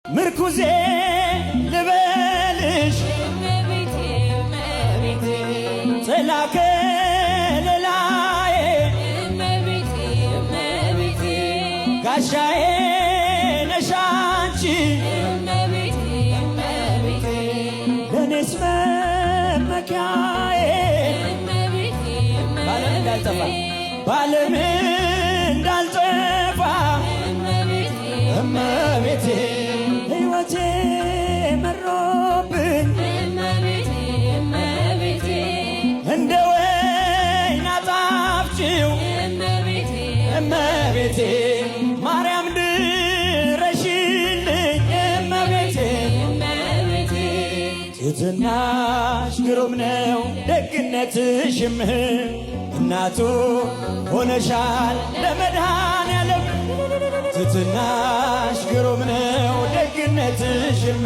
ምርኩዜ ልበልሽ ጥላከ ለላዬ ጋሻዬ ነሽ አንቺ ለኔስ መመኪያዬ ባለም እንዳልጠፋ እመቤቴ ሕይወቴ መሮብኝ እንደ ወይን አጣፍጭው እመቤቴ ማርያም ድረሽልኝ እመቤቴ ትሕትናሽ ግሩም ነው ደግነትሽም እናቱ ሆነሻል ለመድኃኔዓለም ትሕትናሽ ግሩም ነው ደግነትሽም